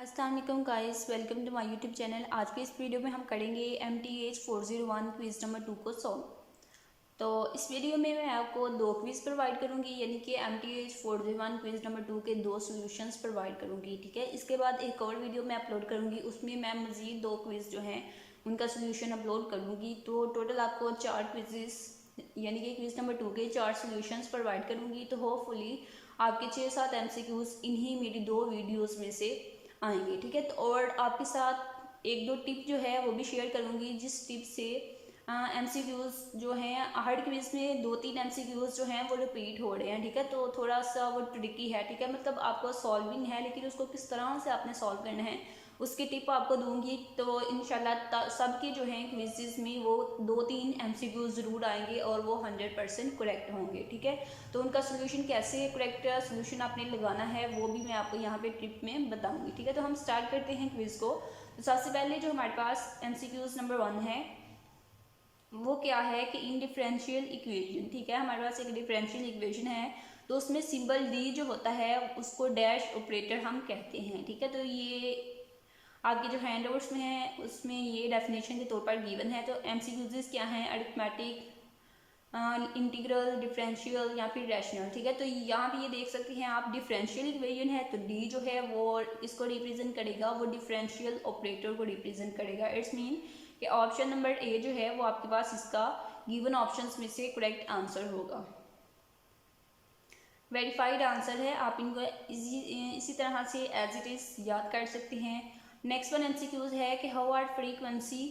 अस्सलाम वालेकुम guys, welcome to my YouTube channel. आज के इस वीडियो में हम करेंगे MTH 401 क्विज़ नंबर 2 को सॉल्व। तो इस वीडियो में मैं आपको दो क्विज़ प्रोवाइड करूंगी, यानी कि MTH 401 क्विज़ नंबर 2 के दो सॉल्यूशंस प्रोवाइड करूंगी। ठीक है, इसके बाद एक और वीडियो मैं अपलोड करूंगी, उसमें मैं मज़ीद दो क्विज़ जो हैं उनका सोल्यूशन अपलोड करूँगी। तो टोटल आपको 4 क्विज़ यानी कि क्विज़ नंबर 2 के 4 सॉल्यूशंस प्रोवाइड करूँगी। तो होपफुली आपके 6-7 MCQs इन्हीं मेरी दो वीडियोज़ में से आएंगे। ठीक है, तो और आपके साथ एक दो टिप जो है वो भी शेयर करूंगी, जिस टिप से MCQs जो हैं हर क्विज में 2-3 MCQs जो हैं वो रिपीट हो रहे हैं। ठीक है, तो थोड़ा सा वो ट्रिकी है। ठीक है, मतलब आपको सॉल्विंग है, लेकिन उसको किस तरह से आपने सॉल्व करना है उसकी टिप आपको दूंगी। तो इंशाल्लाह सबके जो हैं क्विज़ेस में वो 2-3 MCQs ज़रूर आएंगे और वो 100% करेक्ट होंगे। ठीक है, तो उनका सोल्यूशन कैसे करेक्ट सोल्यूशन आपने लगाना है वो भी मैं आपको यहाँ पे टिप में बताऊंगी। ठीक है, तो हम स्टार्ट करते हैं क्विज़ को। तो सबसे पहले जो हमारे पास MCQs नंबर 1 है वो क्या है कि इन डिफरेंशियल इक्वेशन। ठीक है, हमारे पास एक डिफरेंशियल इक्वेशन है, तो उसमें सिंबल डी जो होता है उसको डैश ऑपरेटर हम कहते हैं। ठीक है, तो ये आपके जो हैंडआउट्स में है उसमें ये डेफिनेशन के तौर पर गिवन है। तो MCQs क्या हैं, अरिथमेटिक, इंटीग्रल, डिफरेंशियल या फिर रैशनल। ठीक है, तो यहाँ पे ये देख सकते हैं आप, डिफरेंशियल इक्वेशन है तो डी जो है वो इसको रिप्रेजेंट करेगा, वो डिफरेंशियल ऑपरेटर को रिप्रेजेंट करेगा। इट्स मीन कि ऑप्शन नंबर ए जो है वो आपके पास इसका गिवन ऑप्शंस में से करेक्ट आंसर होगा। वेरीफाइड आंसर है, आप इनको इसी तरह से एज इट इज़ याद कर सकते हैं। नेक्स्ट वन MCQs है कि how are frequency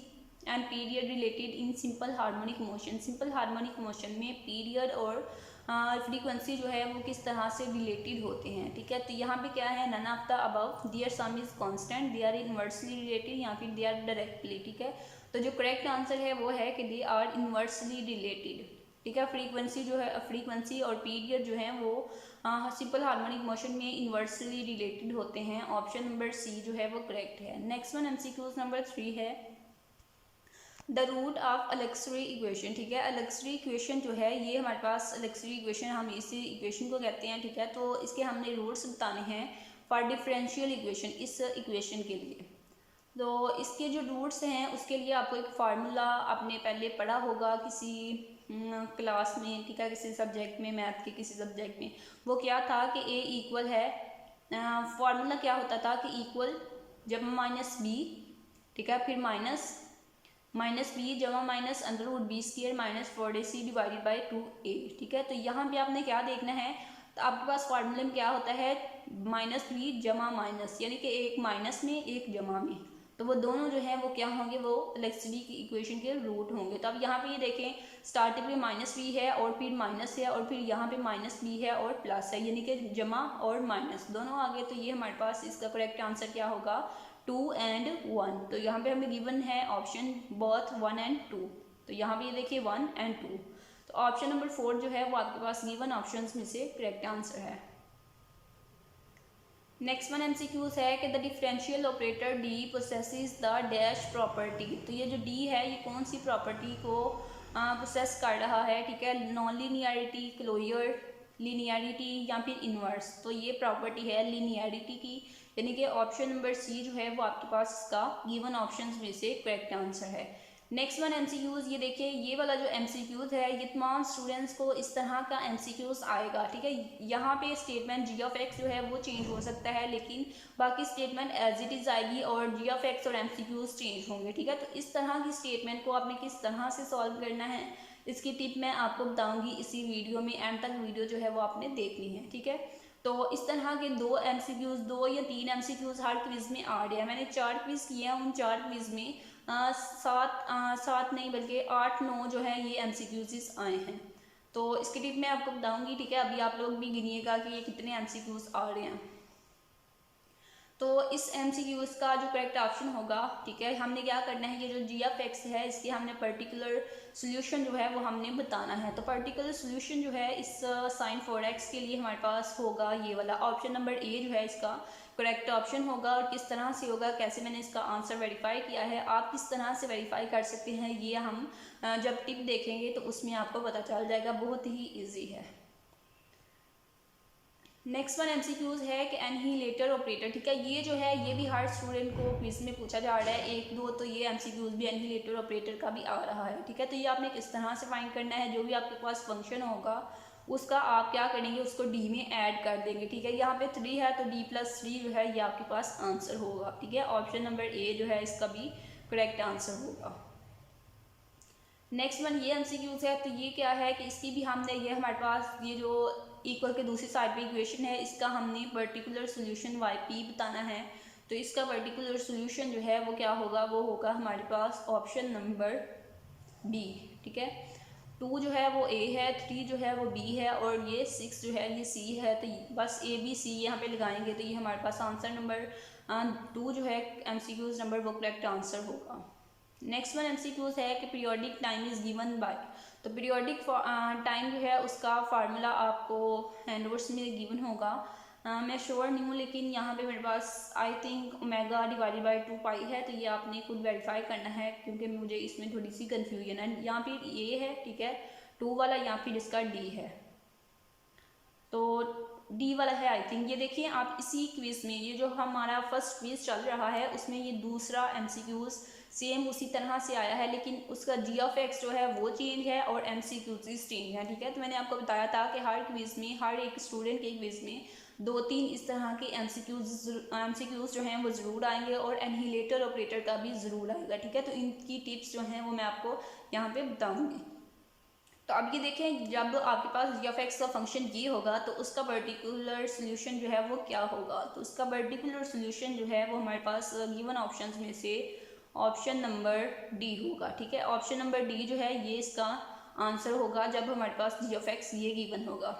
and period related in simple harmonic motion. Simple harmonic motion में पीरियड और फ्रीक्वेंसी जो है वो किस तरह से रिलेटेड होते हैं। ठीक है, तो यहाँ पे क्या है, none of the above, there some is constant, they are inversely related या फिर दे आर डायरेक्टली। ठीक है, तो जो करेक्ट आंसर है वो है कि दे आर इनवर्सली रिलेटेड। ठीक है, फ्रीक्वेंसी जो है, फ्रीक्वेंसी और पीरियड जो है वो सिंपल हार्मोनिक मोशन में इनवर्सली रिलेटेड होते हैं। ऑप्शन नंबर सी जो है वो करेक्ट है। नेक्स्ट वन MCQs नंबर 3 है द रूट ऑफ अलेक्सरी इक्वेशन। ठीक है, अलेक्सरी इक्वेशन जो है ये हमारे पास अलेक्सरी इक्वेशन, हम इसी इक्वेशन को कहते हैं। ठीक है, तो इसके हमने रूट्स बताने हैं फॉर डिफरेंशियल इक्वेशन, इस इक्वेशन के लिए। तो इसके जो रूट्स हैं उसके लिए आपको एक फार्मूला आपने पहले पढ़ा होगा किसी क्लास में। ठीक है, किसी सब्जेक्ट में, मैथ के किसी सब्जेक्ट में। वो क्या था कि A इक्वल है, फार्मूला क्या होता था कि इक्वल जमा माइनस बी, ठीक है, फिर माइनस बी जमा minus under root b square minus 4AC divided by 2A। ठीक है, तो यहाँ पे आपने क्या देखना है, तो आपके पास फार्मूले में क्या होता है, माइनस बी जमा माइनस, यानी कि एक माइनस में एक जमा में, तो वो दोनों जो है वो क्या होंगे, वो अलेक्सरी की इक्वेशन के रूट होंगे। तो अब यहाँ पे ये देखें, स्टार्टिंग में माइनस बी है और फिर माइनस है और फिर यहाँ पे माइनस बी है और प्लस है, यानी कि जमा और माइनस दोनों आ गए। तो ये हमारे पास इसका करेक्ट आंसर क्या होगा, 2 and 1। तो यहाँ पे हमें गिवन है ऑप्शन बोथ 1 and 2। तो यहाँ पे ये देखिए 1 and 2। तो ऑप्शन नंबर 4 जो है वो आपके पास गिवन ऑप्शंस में से करेक्ट आंसर है। नेक्स्ट वन MCQs है कि the differential operator D possesses the dash property. तो ये जो डी है ये कौन सी प्रॉपर्टी को पोसेस कर रहा है। ठीक है, नॉन लीनियरिटी, क्लोजर, लीनियरिटी या फिर इनवर्स। तो ये प्रॉपर्टी है लीनियरिटी की, यानी कि ऑप्शन नंबर सी जो है वो आपके पास इसका गिवन ऑप्शंस में से करेक्ट आंसर है। नेक्स्ट वन MCQs, ये देखिए ये वाला जो MCQs है ये तमाम स्टूडेंट्स को इस तरह का MCQs आएगा। ठीक है, यहाँ पे स्टेटमेंट g(x) जो है वो चेंज हो सकता है, लेकिन बाकी स्टेटमेंट एज इट इज़ आएगी और g(x) और MCQs चेंज होंगे। ठीक है, तो इस तरह की स्टेटमेंट को आपने किस तरह से सॉल्व करना है इसकी टिप मैं आपको बताऊँगी इसी वीडियो में, एंड तक वीडियो जो है वो आपने देखनी है। ठीक है, तो इस तरह के 2 MCQs, 2 या 3 MCQs हर क्विज़ में आ रहे हैं। मैंने 4 क्विज़ किए हैं, उन 4 क्विज़ में 7 नहीं बल्कि 8-9 जो है ये MCQs आए हैं। तो इसकी टिप मैं आपको बताऊंगी। ठीक है, अभी आप लोग भी गिनिएगा कि ये कितने MCQs आ रहे हैं। तो इस MCQs का जो करेक्ट ऑप्शन होगा, ठीक है, हमने क्या करना है, ये जो g(x) है इसकी हमने पर्टिकुलर सोल्यूशन जो है वो हमने बताना है। तो पर्टिकुलर सोल्यूशन जो है इस sin 4x के लिए हमारे पास होगा ये वाला, ऑप्शन नंबर ए जो है इसका करेक्ट ऑप्शन होगा। और किस तरह से होगा, कैसे मैंने इसका आंसर वेरीफाई किया है, आप किस तरह से वेरीफाई कर सकते हैं, ये हम जब टिप देखेंगे तो उसमें आपको पता चल जाएगा, बहुत ही ईजी है। नेक्स्ट वन एमसीक्यूज है कि एनहिलेटर ऑपरेटर, ठीक है, ये जो है ये भी हर स्टूडेंट को क्विज में पूछा जा रहा है, एक दो तो ये एमसीक्यूज भी एनहिलेटर ऑपरेटर का भी आ रहा है, ठीक है। तो ये आपने किस तरह से फाइंड करना है, जो भी आपके पास फंक्शन होगा उसका आप क्या करेंगे, उसको डी में ऐड कर देंगे, ठीक है। यहाँ पे 3 है तो d+3 जो है ये आपके पास आंसर होगा, ठीक है। ऑप्शन नंबर ए जो है इसका भी करेक्ट आंसर होगा। नेक्स्ट वन ये एमसीक्यूज है, तो ये क्या है कि इसकी भी हमने, ये हमारे पास ये जो इक्वल के दूसरी साइड पे इक्वेशन है, इसका हमने पर्टिकुलर सोल्यूशन yp बताना है। तो इसका पर्टिकुलर सोल्यूशन जो है वो क्या होगा, वो होगा हमारे पास ऑप्शन नंबर बी, ठीक है। 2 जो है वो ए है, 3 जो है वो बी है और ये 6 जो है ये सी है। तो बस ए बी सी यहाँ पे लगाएंगे तो ये हमारे पास आंसर नंबर 2 जो है एमसीक्यूज नंबर वो करेक्ट आंसर होगा। नेक्स्ट वन एमसीक्यूज है कि periodic time is given by, तो पीरियोडिक टाइम जो है उसका फार्मूला आपको हैंडवर्ड्स में गिवन होगा। मैं श्योर नहीं हूँ लेकिन यहाँ पे मेरे पास I think omega divided by 2 pi है, तो ये आपने खुद वेरीफाई करना है क्योंकि मुझे इसमें थोड़ी सी कन्फ्यूजन है। यहाँ पे ये है, ठीक है, 2 वाला, यहाँ पे इसका डी है, तो डी वाला है आई थिंक। ये देखिए आप इसी क्विज में, ये जो हमारा फर्स्ट क्विज चल रहा है उसमें ये दूसरा एमसीक्यूज सेम उसी तरह से आया है, लेकिन उसका जी ऑफ एक्स जो है वो चेंज है और एमसीक्यूज चेंज है, ठीक है। तो मैंने आपको बताया था कि हर क्विज में, हर एक स्टूडेंट के क्विज में 2-3 इस तरह के एमसीक्यूज जो हैं वो ज़रूर आएंगे और एनहिलेटर ऑपरेटर का भी ज़रूर आएगा, ठीक है। तो इनकी टिप्स जो हैं वो मैं आपको यहाँ पे बताऊँगी। तो अब ये देखें, जब आपके पास जी ऑफ एक्स का फंक्शन ये होगा तो उसका पर्टिकुलर सोल्यूशन जो है वो क्या होगा, तो उसका पर्टिकुलर सोल्यूशन जो है वो हमारे पास गिवन ऑप्शंस में से ऑप्शन नंबर डी होगा, ठीक है। ऑप्शन नंबर डी जो है ये इसका आंसर होगा जब हमारे पास जी ऑफ एक्स ये गिवन होगा।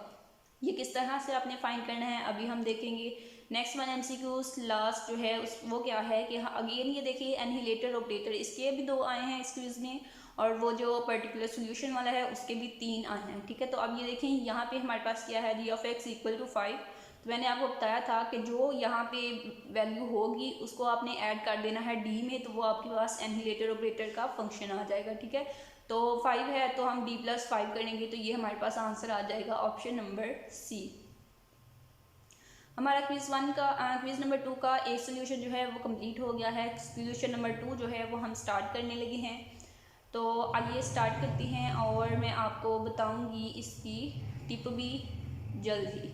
ये किस तरह से आपने फाइंड करना है अभी हम देखेंगे। नेक्स्ट वन एमसीक्यूज लास्ट जो है उस वो क्या है कि अगेन ये देखिए एनहिलेटर ऑपरेटर, इसके भी 2 आए हैं इस क्विज में और वो जो पर्टिकुलर सोल्यूशन वाला है उसके भी 3 आए हैं, ठीक है। तो अब ये देखें यहाँ पे हमारे पास क्या है, जी ऑफ एक्स इक्वल टू 5। तो मैंने आपको बताया था कि जो यहाँ पे वैल्यू होगी उसको आपने ऐड कर देना है डी में, तो वो आपके पास एनहिलेटर ऑपरेटर का फंक्शन आ जाएगा, ठीक है। तो 5 है तो हम d+5 करेंगे तो ये हमारे पास आंसर आ जाएगा ऑप्शन नंबर सी। हमारा क्विज नंबर 2 का एक सोल्यूशन जो है वो कंप्लीट हो गया है। सोल्यूशन नंबर 2 जो है वो हम स्टार्ट करने लगे हैं, तो आइए स्टार्ट करते हैं और मैं आपको बताऊंगी इसकी टिप भी जल्द ही।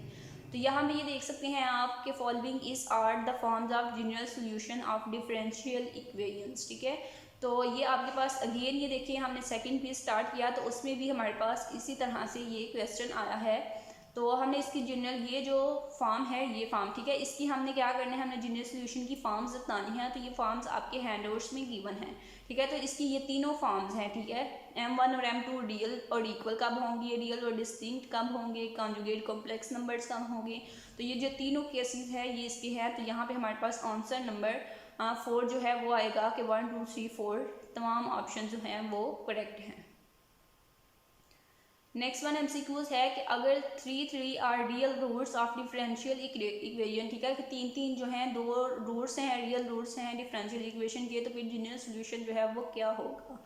तो यहाँ पे ये देख सकते हैं आप कि following is are the forms of general solution of differential equations, ठीक है। तो ये आपके पास अगेन ये देखिए हमने सेकंड पेज स्टार्ट किया तो उसमें भी हमारे पास इसी तरह से ये क्वेश्चन आया है। तो हमने इसकी जनरल ये जो फॉर्म है ये फॉर्म, ठीक है, इसकी हमने क्या करना है, हमने जनरल सोल्यूशन की फॉर्म्स बतानी है। तो ये फॉर्म्स आपके हैंडआउट्स में गिवन है, ठीक है। तो इसकी ये तीनों फॉर्म्स हैं, ठीक है। M1 और M2 रियल और इक्वल कब होंगे, रियल और डिस्टिंक्ट कब होंगे, कॉन्जुगेट कॉम्प्लेक्स नंबर्स कब होंगे। तो ये जो तीनों केसेस है ये इसके हैं। तो यहाँ पे हमारे पास आंसर नंबर 4 जो है वो आएगा कि 1 2 3 4 तमाम ऑप्शन जो हैं वो करेक्ट हैं। नेक्स्ट वन एमसीक्यूज है कि अगर 3 are real roots of differential equation, ठीक है, कि 3 जो हैं 2 रूट्स हैं, रियल रूट्स हैं डिफरेंशियल इक्वेशन के, तो फिर जनरल सोल्यूशन जो है वो क्या होगा।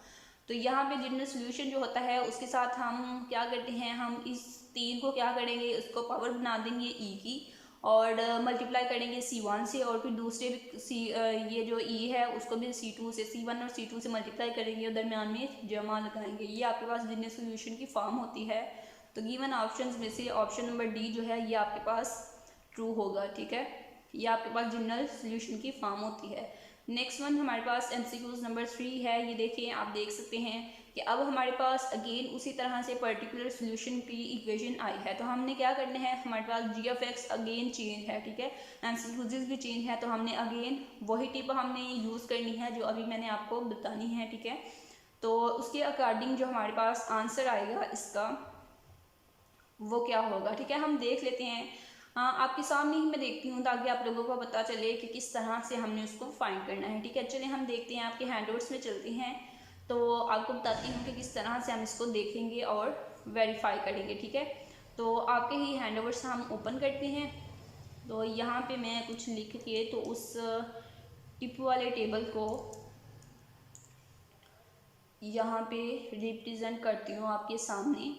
तो यहाँ पे जनरल सोल्यूशन जो होता है उसके साथ हम क्या करते हैं, हम इस 3 को क्या करेंगे, उसको पावर बना देंगे ई की और मल्टीप्लाई करेंगे C1 से और फिर दूसरे ये जो E है उसको भी C2 से, C1 और C2 से मल्टीप्लाई करेंगे और दरमियान में जमा लगाएंगे। ये आपके पास जनरल सोल्यूशन की फॉर्म होती है। तो गिवन ऑप्शंस में से ऑप्शन नंबर डी जो है ये आपके पास ट्रू होगा, ठीक है। ये आपके पास जनरल सोल्यूशन की फॉर्म होती है। नेक्स्ट वन हमारे पास एमसीक्यूज नंबर 3 है। ये देखिए आप देख सकते हैं कि अब हमारे पास अगेन उसी तरह से पर्टिकुलर सोल्यूशन की इक्वेशन आई है। तो हमने क्या करना है, हमारे पास जी ऑफ एक्स अगेन चेंज है, ठीक है, एमसीक्यूज भी चेंज है। तो हमने अगेन वही टिप हमने यूज़ करनी है जो अभी मैंने आपको बतानी है, ठीक है। तो उसके अकॉर्डिंग जो हमारे पास आंसर आएगा इसका वो क्या होगा, ठीक है। हम देख लेते हैं, हाँ आपके सामने ही मैं देखती हूँ ताकि आप लोगों को पता चले कि किस तरह से हमने उसको फाइंड करना है, ठीक है। चलिए हम देखते हैं, आपके हैंडआउट्स में चलते हैं तो आपको बताती हूँ कि किस तरह से हम इसको देखेंगे और वेरीफाई करेंगे, ठीक है। तो आपके ही हैंडआउट्स हम ओपन करते हैं। तो यहाँ पे मैं कुछ लिख के तो उस टिप वाले टेबल को यहाँ पे रिप्रेजेंट करती हूँ आपके सामने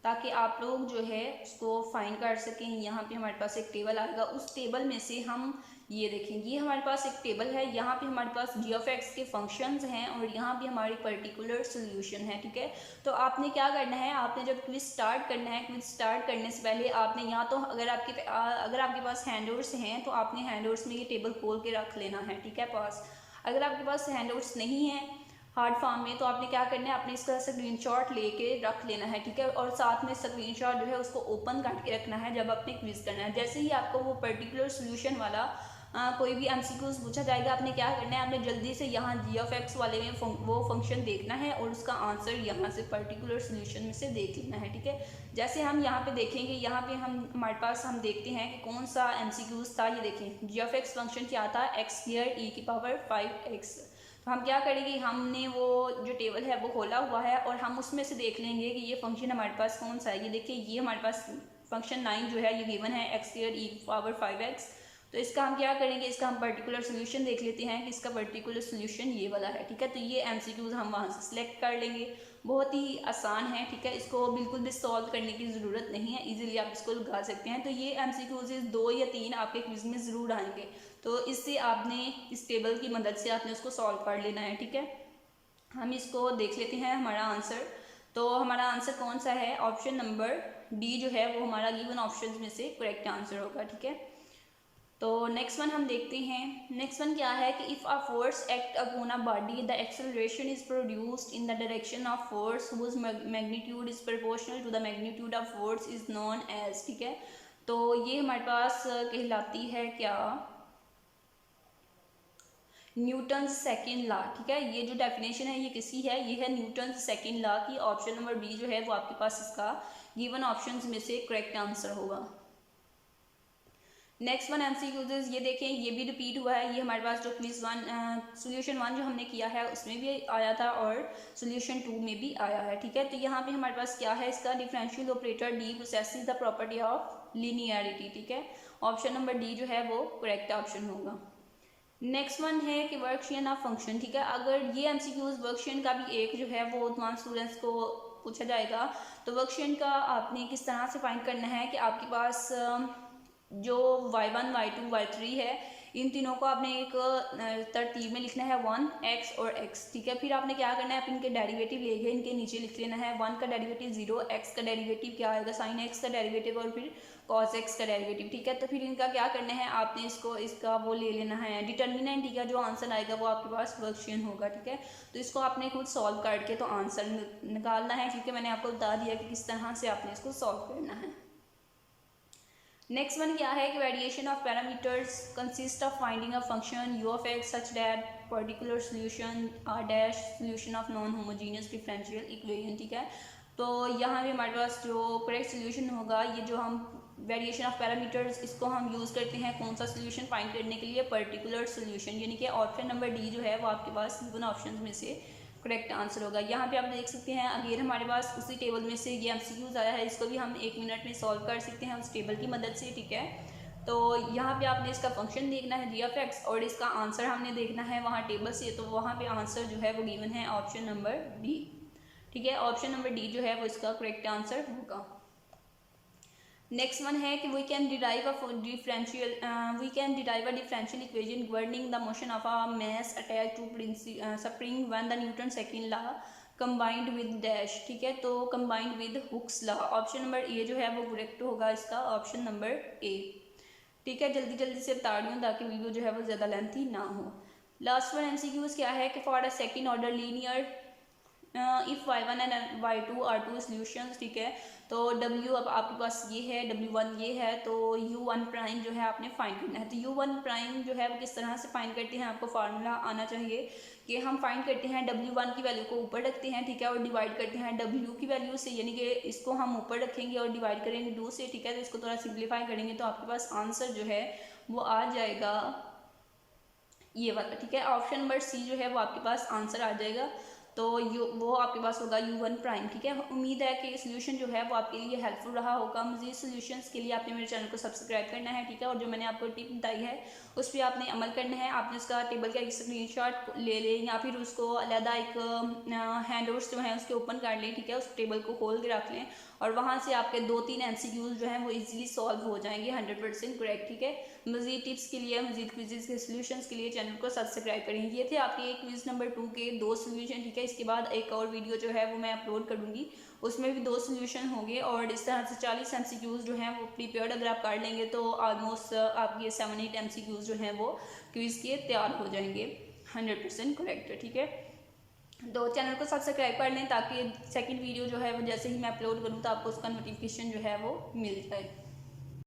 ताकि आप लोग जो है उसको फाइंड कर सकें। यहाँ पे हमारे पास एक टेबल आएगा, उस टेबल में से हम ये देखें, ये हमारे पास एक टेबल है, यहाँ पे हमारे पास जी ऑफ एक्स के फंक्शंस हैं और यहाँ पे हमारी पर्टिकुलर सोल्यूशन है। ठीक है, तो आपने क्या करना है, आपने जब क्विज स्टार्ट करना है, क्विज स्टार्ट करने से पहले आपने या तो अगर आपके पास हैंडआउट्स हैं तो आपने हैंडआउट्स में ये टेबल खोल के रख लेना है। ठीक है पास, अगर आपके पास हैंडआउट्स नहीं है हार्ड फॉर्म में तो आपने क्या करना है, आपने इसका स्क्रीनशॉट लेके रख लेना है। ठीक है, और साथ में स्क्रीनशॉट जो है उसको ओपन करके रखना है जब आपने क्विज करना है। जैसे ही आपको वो पर्टिकुलर सोल्यूशन वाला कोई भी एमसीक्यूज पूछा जाएगा, आपने क्या करना है, आपने जल्दी से यहाँ जी ऑफ एक्स वाले में वो फंक्शन देखना है और उसका आंसर यहाँ से पर्टिकुलर सोल्यूशन में से देख लेना है। ठीक है, जैसे हम यहाँ पे देखेंगे, यहाँ पे हमारे पास हम देखते हैं कि कौन सा एमसीक्यूज था। ये देखें, जी ऑफ एक्स फंक्शन क्या था, एक्स स्क्वायर ई की पावर 5x। तो हम क्या करेंगे, हमने वो जो टेबल है वो खोला हुआ है और हम उसमें से देख लेंगे कि ये फंक्शन हमारे पास कौन सा है। ये देखिए, ये हमारे पास फंक्शन 9 जो है ये गिवन है, एक्स स्क्वायर ई की पावर 5x। तो इसका हम क्या करेंगे, इसका हम पर्टिकुलर सोल्यूशन देख लेते हैं कि इसका पर्टिकुलर सोल्यूशन ये वाला है। ठीक है, तो ये एमसीक्यूज हम वहाँ से सिलेक्ट कर लेंगे, बहुत ही आसान है। ठीक है, इसको बिल्कुल भी सॉल्व करने की ज़रूरत नहीं है, इजीली आप इसको लगा सकते हैं। तो ये एमसीक्यूज 2 या 3 आपके क्विज में ज़रूर आएंगे, तो इससे आपने इस टेबल की मदद से आपने उसको सॉल्व कर लेना है। ठीक है, हम इसको देख लेते हैं हमारा आंसर। तो हमारा आंसर कौन सा है, ऑप्शन नंबर डी जो है वो हमारा गिवन ऑप्शन में से करेक्ट आंसर होगा। ठीक है, तो नेक्स्ट वन हम देखते हैं। नेक्स्ट वन क्या है कि if a force act upon a body the acceleration is produced in the direction of force whose magnitude is proportional to the magnitude of force is known as. ठीक है, तो ये हमारे पास कहलाती है क्या, न्यूटन्स सेकेंड लॉ। ठीक है, ये जो डेफिनेशन है ये किसकी है, ये है न्यूटन्स सेकेंड लॉ की। ऑप्शन नंबर बी जो है वो आपके पास इसका गिवन ऑप्शंस में से करेक्ट आंसर होगा। नेक्स्ट वन एमसीक्यूज, ये देखें, ये भी रिपीट हुआ है। ये हमारे पास जो क्विज सोल्यूशन 1 जो हमने किया है उसमें भी आया था और सोल्यूशन 2 में भी आया है। ठीक है, तो यहाँ पे हमारे पास क्या है, इसका differential operator D possesses the property of linearity. ठीक है, ऑप्शन नंबर डी जो है वो करेक्ट ऑप्शन होगा। नेक्स्ट वन है कि वर्कशीन ऑफ फंक्शन। ठीक है, अगर ये एमसीक्यूज वर्कशीन का भी एक जो है वो तमाम स्टूडेंट्स को पूछा जाएगा, तो वर्कशीन का आपने किस तरह से फाइंड करना है कि आपके पास जो y1 y2 y3 है, इन तीनों को आपने एक तरतीब में लिखना है 1 x और x। ठीक है, फिर आपने क्या करना है, आप इनके डेरिवेटिव लेके इनके नीचे लिख लेना है। 1 का डेरिवेटिव 0, x का डेरिवेटिव क्या आएगा sin x का डेरिवेटिव और फिर cos x का डेरिवेटिव। ठीक है, तो फिर इनका क्या करना है, आपने इसका वो ले लेना है डिटर्मिनेंट। ठीक है, जो आंसर आएगा वो आपके पास वर्कशीन होगा। ठीक है, तो इसको आपने खुद सॉल्व करके तो आंसर निकालना है, क्योंकि मैंने आपको बता दिया कि किस तरह से आपने इसको सॉल्व करना है। नेक्स्ट वन क्या है कि variation of parameters consist of finding a function u of x such that particular solution are dash solution of non homogeneous differential equation. ठीक है, तो यहाँ पे हमारे पास जो करेक्ट सोल्यूशन होगा, ये जो हम वेरिएशन ऑफ पैरामीटर्स इसको हम यूज़ करते हैं कौन सा सोल्यूशन फाइंड करने के लिए, पर्टिकुलर सोल्यूशन, यानी कि ऑप्शन नंबर डी जो है वो आपके पास गिवन ऑप्शन में से करेक्ट आंसर होगा। यहाँ पे आप देख सकते हैं अगेन हमारे पास उसी टेबल में से ये एमसीक्यूज आया है, इसको भी हम 1 मिनट में सॉल्व कर सकते हैं उस टेबल की मदद से। ठीक है, तो यहाँ पे आपने इसका फंक्शन देखना है जी ऑफ एक्स और इसका आंसर हमने देखना है वहाँ टेबल से, तो वहाँ पे आंसर जो है वो गिवन है ऑप्शन नंबर डी। ठीक है, ऑप्शन नंबर डी जो है वो इसका करेक्ट आंसर होगा। नेक्स्ट वन है कि we can derive a differential equation governing the motion of a mass attach to spring when the Newton second law combined with dash. ठीक है, तो combined with Hooke's law, option number A जो है वो correct होगा इसका, option number ए। ठीक है, जल्दी जल्दी से बता रही हूँ ताकि वीडियो जो है वो ज़्यादा लेंथी ना हो। लास्ट वन एमसीक्यूज क्या है कि for a second order linear if y1 and y2 are two solutions. ठीक है, तो w अब आपके पास ये है, w1 ये है, तो u1 प्राइम जो है आपने फाइंड करना है। तो u1 प्राइम जो है वो किस तरह से फाइंड करते हैं, आपको फार्मूला आना चाहिए कि हम फाइंड करते हैं w1 की वैल्यू को ऊपर रखते हैं। ठीक है, और डिवाइड करते हैं w की वैल्यू से, यानी कि इसको हम ऊपर रखेंगे और डिवाइड करेंगे 2 से। ठीक है, तो इसको थोड़ा सिंप्लीफाई करेंगे तो आपके पास आंसर जो है वो आ जाएगा ये वाला। ठीक है, ऑप्शन नंबर सी जो है वो आपके पास आंसर आ जाएगा, तो वो आपके पास होगा u1 प्राइम। ठीक है, उम्मीद है कि सोल्यूशन जो है वो आपके लिए हेल्पफुल रहा होगा। मज़ीद सोल्यूशंस के लिए आपने मेरे चैनल को सब्सक्राइब करना है। ठीक है, और जो मैंने आपको टिप बताई है उस पर आपने अमल करना है। आपने उसका टेबल का एक स्क्रीनशॉट ले लें या फिर उसको अलहदा एक हैंडआउट्स जो है उसके ओपन कर लें। ठीक है, उस टेबल को खोल के रख लें और वहाँ से आपके 2-3 MCQs जो हैं वो इजीली सॉल्व हो जाएंगे 100% करेक्ट। ठीक है, मज़ीद टिप्स के लिए, मज़ीद क्विज़ के सोल्यूशंस के लिए चैनल को सब्सक्राइब करें। ये थे आपके क्विज़ नंबर 2 के 2 सोल्यूशन। ठीक है, इसके बाद एक और वीडियो जो है वो मैं अपलोड करूँगी, उसमें भी 2 सोल्यूशन होंगे और इस तरह से 40 MCQs जो हैं वो प्रीपेयर्ड अगर आप कर लेंगे तो ऑलमोस्ट आपके 7-8 MCQs जो हैं वो क्विज़ के तैयार हो जाएंगे 100% करेक्ट है। ठीक है, तो चैनल को सब्सक्राइब कर लें ताकि सेकंड वीडियो जो है वो जैसे ही मैं अपलोड करूँ तो आपको उसका नोटिफिकेशन जो है वो मिल जाए।